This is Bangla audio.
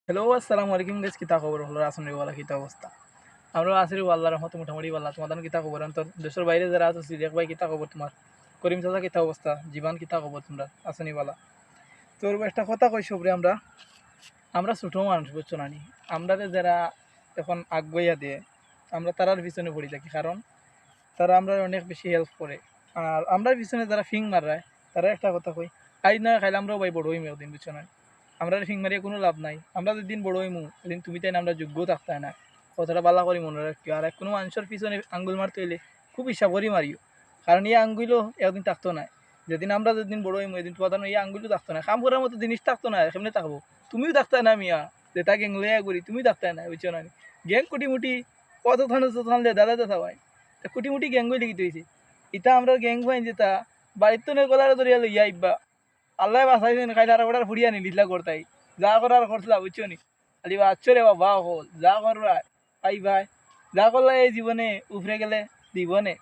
হ্যালো, আসসালামু আলাইকুম গাইস, কিতা খবর হলো আসলে ওয়ালা কিতা অবস্থা? আমরা আছি আল্লাহর রহমতে মোটামুটি ভালো। তোমাদের কিতা খবর? অন্তর দেশের বাইরে যারা আছো সিরিয়াক ভাই কিতা খবর তোমার? করিম চাচা কিতা অবস্থা? জীবন কিতা খবর তোমরা? আসনি বালা। তোর একটা কথা কই সবরে আমরা আমরা ছোট মানুষ বুঝছো না নি? আমরা যারা এখন আগুয়াইয়া দিয়ে আমরা তারার পিছনে পড়ি থাকি, কারণ তারা আমরা অনেক বেশি হেল্প করে। আর আমরা পিছনে যারা ফিং মারায় তারা একটা কথা কই, আজ না খাইলে আমরাও ভাই বড় হইম একদিন, বুঝছো না? আমরা ফিং মারিয়ে কোনো লাভ নাই। আমরা যেদিন বড় হইমু সেদিন তুমি তাই না আমরা যোগ্য থাকতে না। কথাটা বালা করে মনে রাখিও। আর কোনো মানুষের পিছনে আঙ্গুল মারতে হইলে খুব হিসাব করে মারিও, কারণ এই আঙ্গুলও একদিন থাকতো না। যেদিন বড় হইমু এদিন তোমার এই আঙ্গুলও থাকতো না, কাম করার মতো জিনিস থাকতো না, কেমনে থাকবো? তুমিও থাকতে না মিয়া, যেটা গ্যাং লইয়া করি তুমি থাকতে না, বুঝছো না? গ্যাং কুটিমুটি কত থানলে দাদা দাদা ভাই কুটিমুটি গ্যাং গই লিখিত হয়েছে। ইটা আমরা গ্যাং পাইন যেটা বাড়ির তো গলার ধরিয়া লইয়া আইবা। আল্লাহ বাসাইছেন, খাইলে আর ওটার ফুড়িয়া নি লিটলা করতাই যা করার করছিলা, বুঝছো নি? খালি বাচ্চো রে বাবা হল যা করবা আই ভাই, যা করলা এই জীবনে উপরে গেলে জীবনে